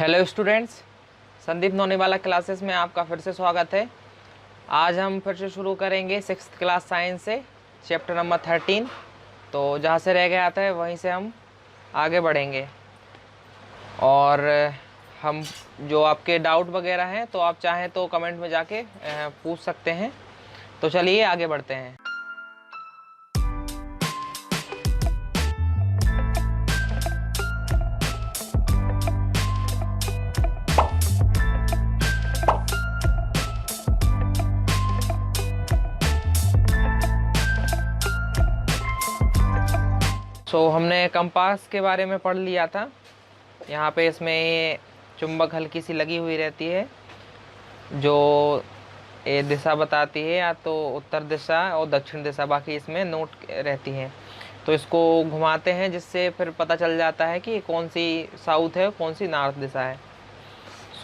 Hello students, Sandeep नौनीवाला classes में आपका फिर से स्वागत है। आज हम फिर से शुरू करेंगे 6th क्लास साइंस से चैप्टर नंबर 13। तो जहाँ से रह गया था वहीं से हम आगे बढ़ेंगे और हम जो आपके डाउट वगैरह हैं तो आप चाहें तो कमेंट में जाके पूछ सकते हैं। तो चलिए आगे बढ़ते हैं। हमने कंपास के बारे में पढ़ लिया था। यहाँ पे इसमें चुंबक हल्की सी लगी हुई रहती है जो ये दिशा बताती है, या तो उत्तर दिशा और दक्षिण दिशा, बाकी इसमें नोट रहती है। तो इसको घुमाते हैं जिससे फिर पता चल जाता है कि कौन सी साउथ है कौन सी नॉर्थ दिशा है।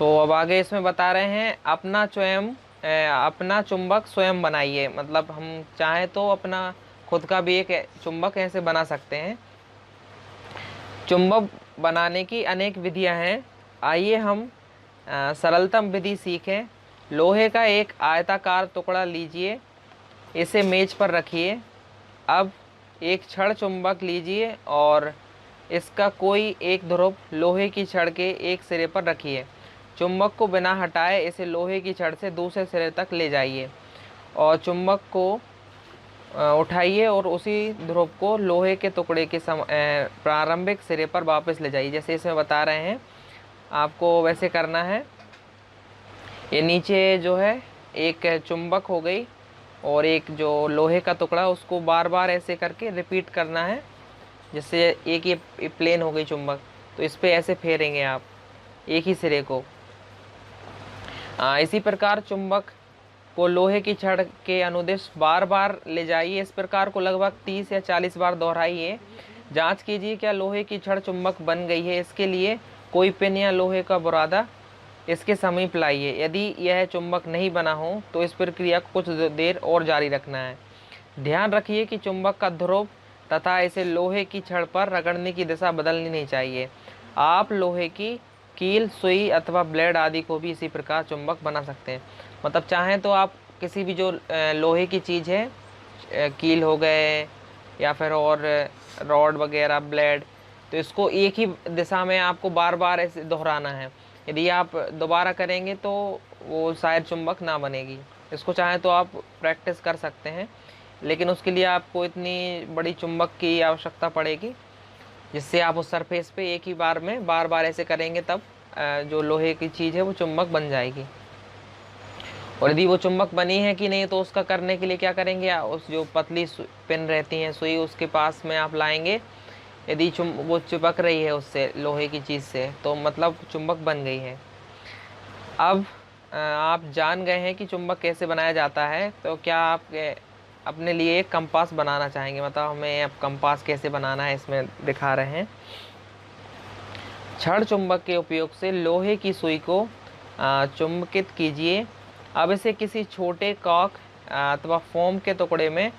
अब आगे इसमें बता रहे हैं अपना चुंबक स्वयं बनाइए। मतलब हम चाहें तो अपना खुद का भी एक चुंबक ऐसे बना सकते हैं। चुंबक बनाने की अनेक विधियां हैं। आइए हम सरलतम विधि सीखें। लोहे का एक आयताकार टुकड़ा लीजिए, इसे मेज पर रखिए। अब एक छड़ चुंबक लीजिए और इसका कोई एक ध्रुव लोहे की छड़ के एक सिरे पर रखिए। चुंबक को बिना हटाए इसे लोहे की छड़ से दूसरे सिरे तक ले जाइए और चुंबक को उठाइए और उसी ध्रुव को लोहे के टुकड़े के प्रारंभिक सिरे पर वापस ले जाइए। जैसे इसमें बता रहे हैं आपको वैसे करना है। ये नीचे जो है एक चुंबक हो गई और एक जो लोहे का टुकड़ा, उसको बार बार ऐसे करके रिपीट करना है, जिससे एक ये प्लेन हो गई चुंबक। तो इस पे ऐसे फेरेंगे आप एक ही सिरे को। इसी प्रकार चुंबक को लोहे की छड़ के अनुदिश बार बार ले जाइए। इस प्रकार को लगभग 30 या 40 बार दोहराइए। जांच कीजिए क्या लोहे की छड़ चुंबक बन गई है। इसके लिए कोई पिन या लोहे का बुरादा इसके समीप लाइए। यदि यह चुंबक नहीं बना हो तो इस प्रक्रिया को कुछ देर और जारी रखना है। ध्यान रखिए कि चुंबक का ध्रुव तथा इसे लोहे की छड़ पर रगड़ने की दिशा बदलनी नहीं चाहिए। आप लोहे की कील, सुई अथवा ब्लेड आदि को भी इसी प्रकार चुंबक बना सकते हैं। मतलब चाहें तो आप किसी भी जो लोहे की चीज़ है, कील हो गए या फिर और रॉड वगैरह, ब्लेड, तो इसको एक ही दिशा में आपको बार बार ऐसे दोहराना है। यदि आप दोबारा करेंगे तो वो शायद चुंबक ना बनेगी। इसको चाहें तो आप प्रैक्टिस कर सकते हैं, लेकिन उसके लिए आपको इतनी बड़ी चुंबक की आवश्यकता पड़ेगी जिससे आप उस सरफेस पे एक ही बार में बार बार ऐसे करेंगे, तब जो लोहे की चीज़ है वो चुंबक बन जाएगी। और यदि वो चुंबक बनी है कि नहीं तो उसका करने के लिए क्या करेंगे, उस जो पतली पिन रहती हैं, सुई, उसके पास में आप लाएंगे। यदि वो चिपक रही है उससे, लोहे की चीज़ से, तो मतलब चुंबक बन गई है। अब आप जान गए हैं कि चुंबक कैसे बनाया जाता है, तो क्या आप अपने लिए एक कंपास बनाना चाहेंगे। मतलब हमें अब कंपास कैसे बनाना है इसमें दिखा रहे हैं। छड़ चुंबक के उपयोग से लोहे की सुई को चुंबकित कीजिए। अब इसे किसी छोटे कॉक अथवा फोम के टुकड़े में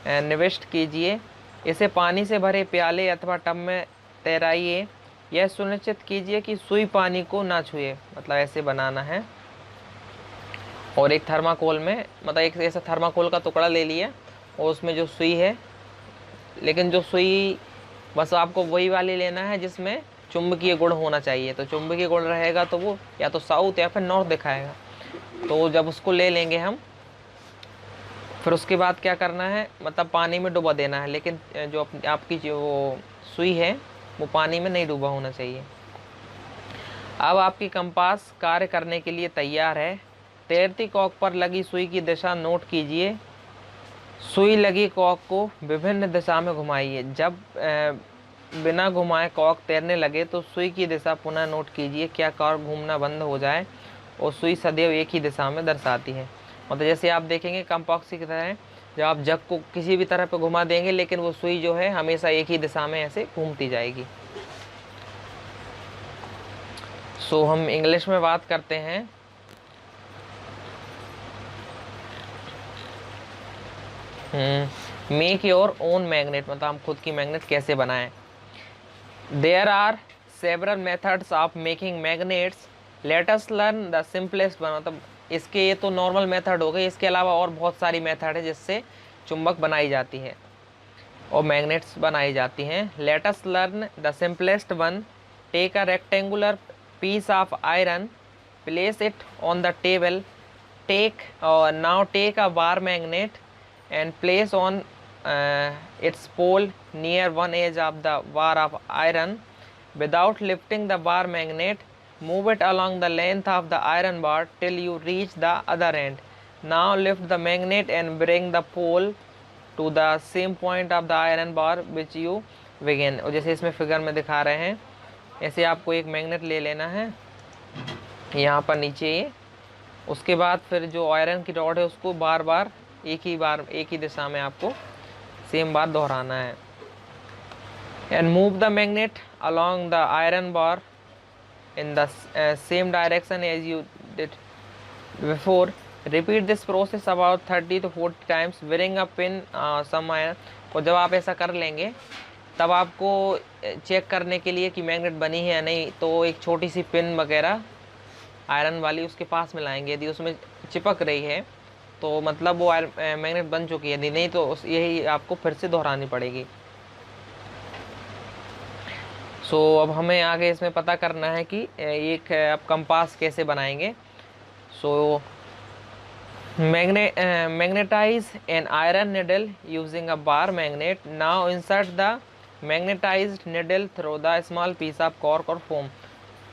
निविष्ट कीजिए। इसे पानी से भरे प्याले अथवा टब में तैराइए। यह सुनिश्चित कीजिए कि सुई पानी को ना छुए। मतलब ऐसे बनाना है। और एक थर्माकोल में, मतलब एक ऐसा थर्माकोल का टुकड़ा ले लिया और उसमें जो सुई है, लेकिन जो सुई बस आपको वही वाली लेना है जिसमें चुंबकीय गुण होना चाहिए। तो चुंबकीय गुण रहेगा तो वो या तो साउथ या फिर नॉर्थ दिखाएगा। तो जब उसको ले लेंगे हम, फिर उसके बाद क्या करना है, मतलब पानी में डुबा देना है, लेकिन जो आपकी जो वो सुई है वो पानी में नहीं डूबा होना चाहिए। अब आपकी कंपास कार्य करने के लिए तैयार है। तैरती कॉक पर लगी सुई की दिशा नोट कीजिए। सुई लगी कॉक को विभिन्न दिशा में घुमाइए। जब बिना घुमाए कॉक तैरने लगे तो सुई की दिशा पुनः नोट कीजिए। क्या कॉक घूमना बंद हो जाए और सुई सदैव एक ही दिशा में दर्शाती है। मतलब जैसे आप देखेंगे कंपास की तरह है, जब आप जग को किसी भी तरह पे घुमा देंगे लेकिन वो सुई जो है हमेशा एक ही दिशा में ऐसे घूमती जाएगी। हम इंग्लिश में बात करते हैं। मेक योर ओन मैग्नेट, मतलब हम खुद की मैग्नेट कैसे बनाएं। There are several methods of making magnets. Let us learn the simplest one. मतलब इसके ये तो नॉर्मल मेथड हो गए, इसके अलावा और बहुत सारी मेथड है जिससे चुंबक बनाई जाती है और मैग्नेट्स बनाई जाती हैं. Let us learn the simplest one. Take a rectangular piece of iron, place it on the table. Now take a bar magnet and place on its pole near one edge of the bar of iron. Without lifting the bar magnet, move it along the length of the iron bar till you reach the other end. Now lift the magnet and bring the pole to the same point of the iron bar which you begin. और जैसे इसमें figure में दिखा रहे हैं, ऐसे आपको एक मैग्नेट ले लेना है यहाँ पर नीचे ये. उसके बाद फिर जो आयरन की रॉड है उसको बार बार एक ही दिशा में आपको सेम बार दोहराना है. And move the magnet along the iron bar in the same direction as you did before. Repeat this process about 30 to 40 times. Wearing a pin some iron. और जब आप ऐसा कर लेंगे तब आपको चेक करने के लिए कि मैग्नेट बनी है या नहीं, तो एक छोटी सी पिन वगैरह आयरन वाली उसके पास में लाएंगे. यदि उसमें चिपक रही है तो मतलब वो मैग्नेट बन चुकी है, यदि नहीं तो यही आपको फिर से दोहरानी पड़ेगी. सो अब हमें आगे इसमें पता करना है कि एक अब कंपास कैसे बनाएंगे. So magnetise an iron needle using a bar magnet. Now insert the magnetised needle through the small piece of cork और फोम.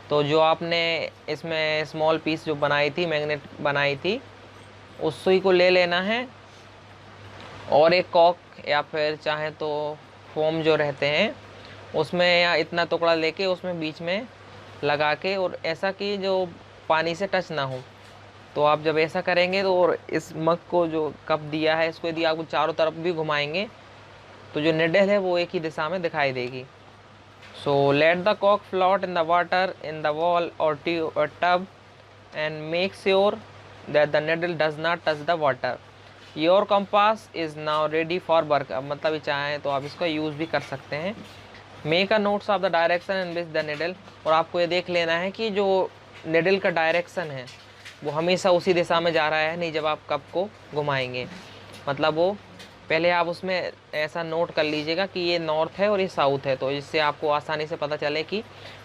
तो जो आपने इसमें स्मॉल पीस जो बनाई थी, मैग्नेट बनाई थी, उस सुई को ले लेना है और एक कॉर्क या फिर चाहे तो फोम जो रहते हैं उसमें या इतना टुकड़ा लेके उसमें बीच में लगा के, और ऐसा कि जो पानी से टच ना हो. तो आप जब ऐसा करेंगे तो और इस मग को जो कप दिया है इसको यदि आपको चारों तरफ भी घुमाएंगे तो जो निडल है वो एक ही दिशा में दिखाई देगी. So let the cork float in the water in the bowl और tub and make sure that the needle does not touch the water. Your compass is now ready for work. अब मतलब चाहें तो आप इसका यूज़ भी कर सकते हैं. Make a notes of the direction in which the needle. और आपको ये देख लेना है कि जो निडल का डायरेक्शन है वो हमेशा उसी दिशा में जा रहा है नहीं जब आप कप को घुमाएंगे. मतलब वो पहले आप उसमें ऐसा नोट कर लीजिएगा कि ये नॉर्थ है और ये साउथ है, तो इससे आपको आसानी से पता चले कि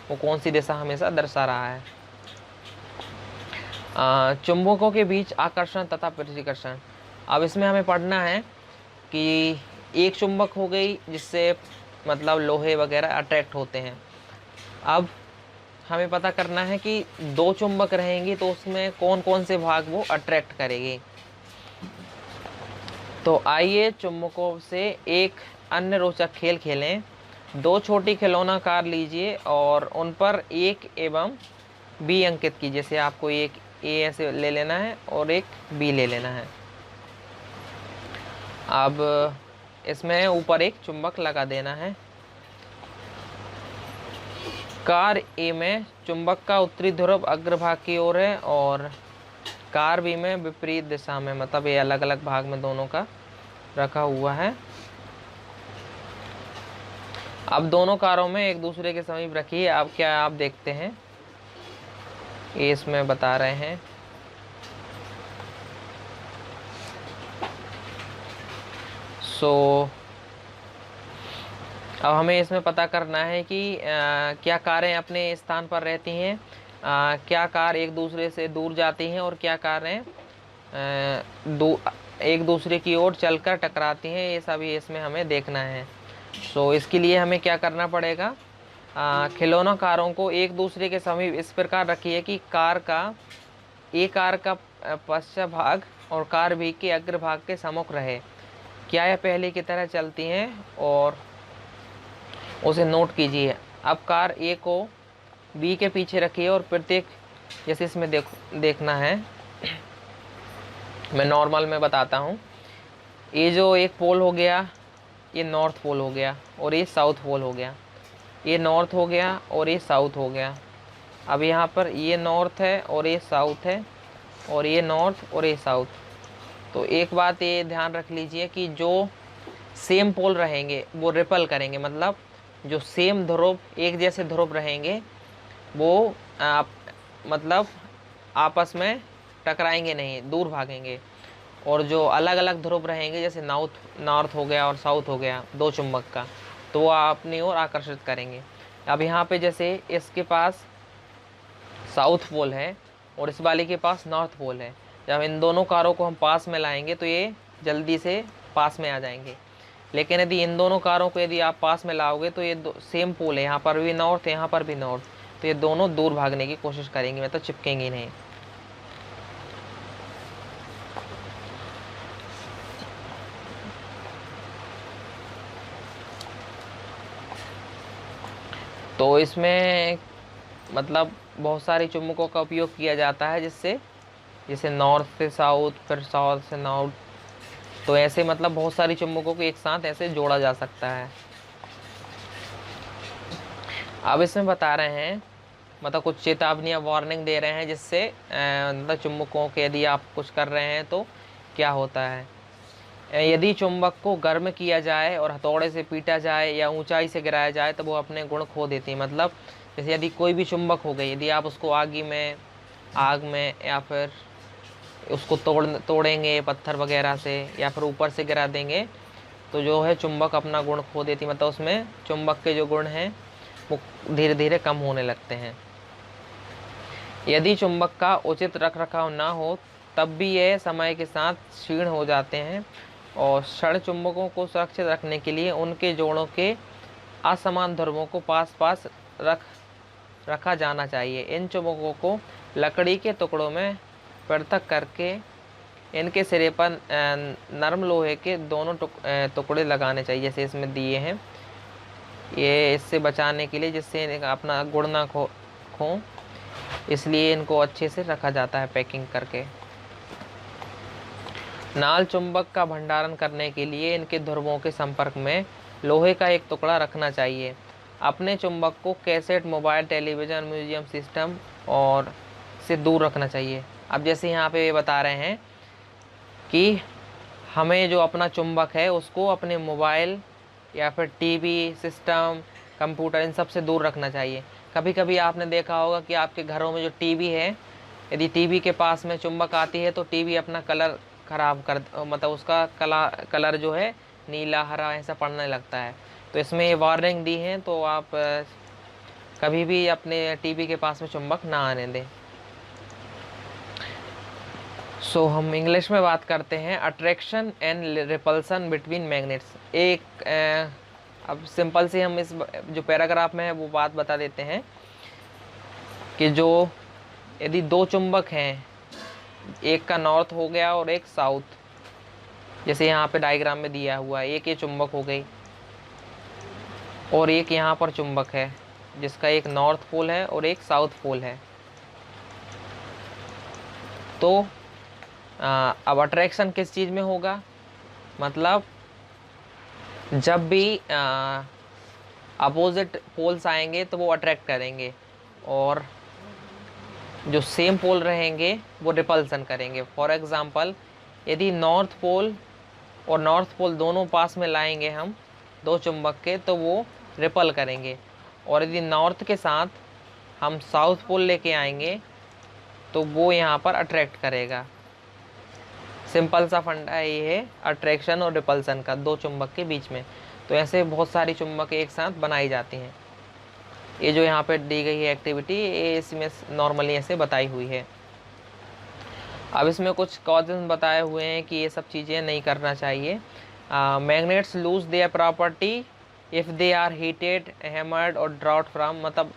वो कौन सी दिशा हमेशा दर्शा रहा है. चुंबकों के बीच आकर्षण तथा प्रतिकर्षण. अब इसमें हमें पढ़ना है कि एक चुंबक हो गई जिससे मतलब लोहे वगैरह अट्रैक्ट होते हैं. अब हमें पता करना है कि दो चुंबक रहेंगी तो उसमें कौन कौन से भाग वो अट्रैक्ट करेगी. तो आइए चुंबकों से एक अन्य रोचक खेल खेलें. दो छोटी खिलौना कार लीजिए और उन पर एक एवं बी अंकित कीजिए. जैसे आपको एक ए ऐसे ले लेना है और एक बी ले लेना है. अब इसमें ऊपर एक चुंबक लगा देना है. कार ए में चुंबक का उत्तरी ध्रुव अग्रभाग की ओर है और कार बी में विपरीत दिशा में, मतलब ये अलग अलग भाग में दोनों का रखा हुआ है. अब दोनों कारों में एक दूसरे के समीप रखिए. अब क्या आप देखते हैं ये इसमें बता रहे हैं. सो अब हमें इसमें पता करना है कि क्या कारें अपने स्थान पर रहती हैं, क्या कार एक दूसरे से दूर जाती हैं और क्या कारें एक दूसरे की ओर चलकर टकराती हैं. ये सभी इसमें हमें देखना है. सो इसके लिए हमें क्या करना पड़ेगा, खिलौना कारों को एक दूसरे के समीप इस प्रकार रखिए कि कार का पश्चात भाग और कार बी के अग्रभाग के सम्मुख रहे. क्या यह पहले की तरह चलती हैं और उसे नोट कीजिए. अब कार ए को बी के पीछे रखिए और प्रत्येक, जैसे इसमें देखना है, मैं नॉर्मल में बताता हूँ. ये जो एक पोल हो गया ये नॉर्थ पोल हो गया और ये साउथ पोल हो गया. ये नॉर्थ हो गया और ये साउथ हो गया. अब यहाँ पर ये नॉर्थ है और ये साउथ है और ये नॉर्थ और ये साउथ. तो एक बात ये ध्यान रख लीजिए कि जो सेम पोल रहेंगे वो रिपल करेंगे, मतलब जो सेम ध्रुव, एक जैसे ध्रुव रहेंगे, वो मतलब आपस में टकराएंगे नहीं, दूर भागेंगे। और जो अलग अलग ध्रुव रहेंगे, जैसे नॉर्थ हो गया और साउथ हो गया दो चुंबक का, तो वो अपनी ओर आकर्षित करेंगे। अब यहाँ पे जैसे इसके पास साउथ पोल है और इस वाले के पास नॉर्थ पोल है, जब इन दोनों कारों को हम पास में लाएंगे तो ये जल्दी से पास में आ जाएंगे। लेकिन यदि इन दोनों कारों को यदि आप पास में लाओगे तो ये सेम पोल है, यहाँ पर भी नॉर्थ यहाँ पर भी नॉर्थ, तो ये दोनों दूर भागने की कोशिश करेंगे, मतलब चिपकेंगे नहीं। तो इसमें मतलब बहुत सारे चुम्बकों का उपयोग किया जाता है, जिससे जैसे नॉर्थ से साउथ, फिर साउथ से नॉर्थ, तो ऐसे मतलब बहुत सारी चुम्बकों को एक साथ ऐसे जोड़ा जा सकता है। अब इसमें बता रहे हैं, मतलब कुछ चेतावनियां, वार्निंग दे रहे हैं, जिससे मतलब चुम्बकों के यदि आप कुछ कर रहे हैं तो क्या होता है। यदि चुंबक को गर्म किया जाए और हथौड़े से पीटा जाए या ऊंचाई से गिराया जाए तो वो अपने गुण खो देती है। मतलब जैसे यदि कोई भी चुंबक हो गई, यदि आप उसको आग में या फिर उसको तोड़ेंगे पत्थर वगैरह से या फिर ऊपर से गिरा देंगे, तो जो है चुंबक अपना गुण खो देती है, मतलब उसमें चुंबक के जो गुण हैं वो धीरे धीरे कम होने लगते हैं। यदि चुंबक का उचित रख रखाव ना हो तब भी यह समय के साथ क्षीण हो जाते हैं, और क्षण चुंबकों को सुरक्षित रखने के लिए उनके जोड़ों के असमान ध्रुवों को पास पास रखा जाना चाहिए। इन चुंबकों को लकड़ी के टुकड़ों में पृथक करके इनके सिरे पर नरम लोहे के दोनों टुकड़े लगाने चाहिए, जैसे इसमें दिए हैं। ये इससे बचाने के लिए, जिससे अपना गुण ना खो, इसलिए इनको अच्छे से रखा जाता है पैकिंग करके। नाल चुंबक का भंडारण करने के लिए इनके ध्रुवों के संपर्क में लोहे का एक टुकड़ा रखना चाहिए। अपने चुंबक को cassette, mobile, television, museum system और से दूर रखना चाहिए। अब जैसे यहाँ पे ये बता रहे हैं कि हमें जो अपना चुंबक है उसको अपने मोबाइल या फिर टीवी सिस्टम, कंप्यूटर, इन सब से दूर रखना चाहिए। कभी कभी आपने देखा होगा कि आपके घरों में जो टीवी है, यदि टीवी के पास में चुंबक आती है तो टीवी अपना कलर खराब कर, मतलब उसका कलर जो है नीला, हरा ऐसा पड़ने लगता है। तो इसमें ये वार्निंग दी है, तो आप कभी भी अपने टीवी के पास में चुंबक ना आने दें। सो हम इंग्लिश में बात करते हैं, attraction and repulsion between magnets. अब सिंपल से हम इस जो पैराग्राफ में है वो बात बता देते हैं कि जो यदि दो चुंबक हैं, एक का नॉर्थ हो गया और एक साउथ, जैसे यहाँ पे डायग्राम में दिया हुआ है, एक ये चुंबक हो गई और एक यहाँ पर चुंबक है जिसका एक नॉर्थ पोल है और एक साउथ पोल है। तो अब अट्रैक्शन किस चीज़ में होगा, मतलब जब भी अपोजिट पोल्स आएंगे तो वो अट्रैक्ट करेंगे, और जो सेम पोल रहेंगे वो रिपल्सन करेंगे। फॉर एग्ज़ाम्पल, यदि नॉर्थ पोल और नॉर्थ पोल दोनों पास में लाएंगे हम दो चुंबक के, तो वो रिपल करेंगे, और यदि नॉर्थ के साथ हम साउथ पोल लेके आएंगे तो वो यहाँ पर अट्रैक्ट करेगा। सिंपल सा फंडा ये है अट्रैक्शन और रिपल्सन का दो चुंबक के बीच में। तो ऐसे बहुत सारी चुंबक एक साथ बनाई जाती हैं। ये जो यहाँ पे दी गई है एक्टिविटी, ये इसमें नॉर्मली ऐसे बताई हुई है। अब इसमें कुछ कॉजेज बताए हुए हैं कि ये सब चीज़ें नहीं करना चाहिए। Magnets lose their property if they are heated, hammered और ड्रॉट फ्रॉम, मतलब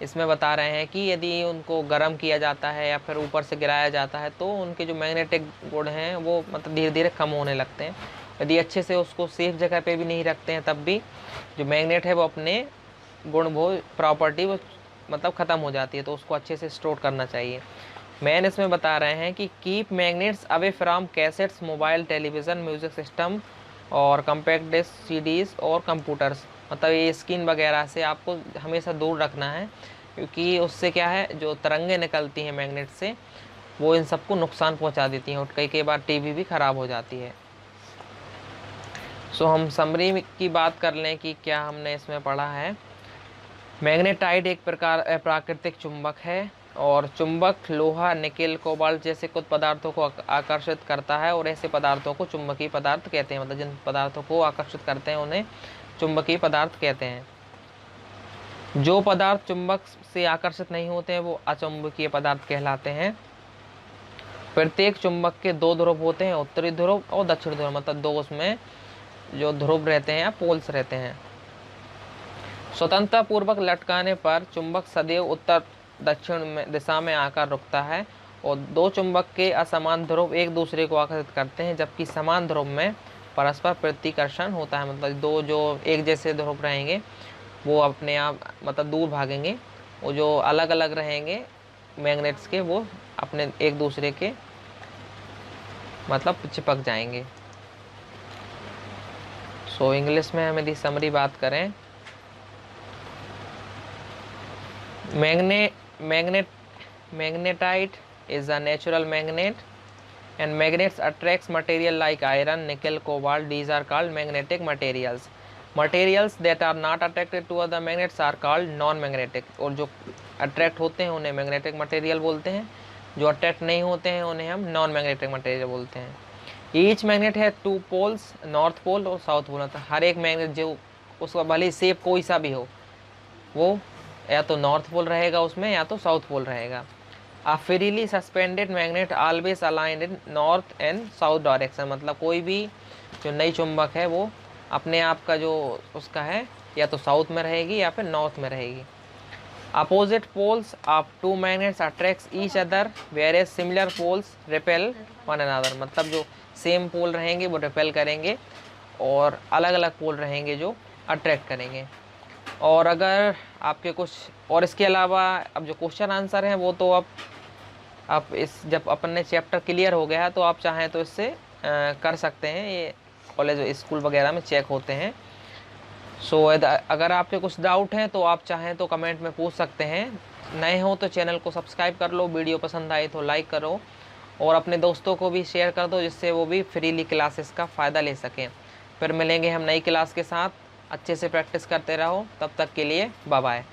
इसमें बता रहे हैं कि यदि उनको गर्म किया जाता है या फिर ऊपर से गिराया जाता है तो उनके जो मैग्नेटिक गुण हैं वो मतलब धीरे धीरे कम होने लगते हैं। यदि अच्छे से उसको सेफ जगह पे भी नहीं रखते हैं तब भी जो मैग्नेट है वो अपने गुण, वो प्रॉपर्टी वो मतलब ख़त्म हो जाती है, तो उसको अच्छे से स्टोर करना चाहिए। मैन इसमें बता रहे हैं कि keep magnets away from cassettes, mobile, television, music system और कम्पैक्ट डिस्क, सीडीज़ और कंप्यूटर्स, मतलब ये स्क्रीन वगैरह से आपको हमेशा दूर रखना है, क्योंकि उससे क्या है, जो तरंगें निकलती हैं मैग्नेट से वो इन सबको नुकसान पहुंचा देती हैं, और कई बार टीवी भी ख़राब हो जाती है। सो हम समरी की बात कर लें कि क्या हमने इसमें पढ़ा है। मैग्नेटाइट एक प्रकार प्राकृतिक चुंबक है और चुंबक लोहा, निकेल, कोबाल्ट जैसे कुछ पदार्थों को आकर्षित करता है और ऐसे पदार्थों को चुंबकीय पदार्थ कहते हैं। मतलब जिन पदार्थों को आकर्षित करते हैं उन्हें चुंबकीय पदार्थ कहते हैं। जो पदार्थ चुंबक से आकर्षित नहीं होते हैं वो अचुंबकीय पदार्थ कहलाते हैं। प्रत्येक चुंबक के दो ध्रुव होते हैं, उत्तरी ध्रुव और दक्षिण ध्रुव, मतलब दो उसमें जो ध्रुव रहते हैं या पोल्स रहते हैं। स्वतंत्रता पूर्वक लटकाने पर चुंबक सदैव उत्तर दक्षिण में दिशा में आकर रुकता है और दो चुंबक के असमान ध्रुव एक दूसरे को आकर्षित करते हैं, जबकि समान ध्रुव में परस्पर प्रतिकर्षण होता है। मतलब दो जो एक जैसे ध्रुव रहेंगे वो अपने आप मतलब दूर भागेंगे, वो जो अलग अलग रहेंगे मैग्नेट्स के वो अपने एक दूसरे के मतलब चिपक जाएंगे। सो इंग्लिश में हम यदि समरी बात करें, magnetite is a natural magnet and magnets attracts material like iron, nickel, cobalt. These are called magnetic materials. Materials that are not attracted to other magnets are called non-magnetic. और जो attract होते हैं उन्हें magnetic material बोलते हैं, जो attract नहीं होते हैं उन्हें हम नॉन मैग्नेटिक मटेरियल बोलते हैं। ईच मैग्नेट है टू पोल्स, नॉर्थ पोल और साउथ पोल। मतलब हर एक मैग्नेट जो उसका भले शेप कोई सा भी हो वो या तो नॉर्थ पोल रहेगा उसमें या तो साउथ पोल रहेगा। A freely suspended magnet always aligned in north and south direction. मतलब कोई भी जो नई चुंबक है वो अपने आप का जो उसका है या तो साउथ में रहेगी या फिर नॉर्थ में रहेगी। Opposite poles of two magnets attracts each other whereas similar poles repel one another. मतलब जो सेम पोल रहेंगे वो रिपेल करेंगे और अलग अलग पोल रहेंगे जो अट्रैक्ट करेंगे। और अगर आपके कुछ और इसके अलावा अब जो क्वेश्चन आंसर हैं वो तो आप इस जब अपन ने चैप्टर क्लियर हो गया है तो आप चाहें तो इससे कर सकते हैं, ये कॉलेज स्कूल वगैरह में चेक होते हैं। सो अगर आपके कुछ डाउट हैं तो आप चाहें तो कमेंट में पूछ सकते हैं। नए हो तो चैनल को सब्सक्राइब कर लो, वीडियो पसंद आए तो लाइक करो और अपने दोस्तों को भी शेयर कर दो जिससे वो भी फ्रीली क्लासेस का फ़ायदा ले सकें। फिर मिलेंगे हम नई क्लास के साथ। अच्छे से प्रैक्टिस करते रहो, तब तक के लिए बाय बाय।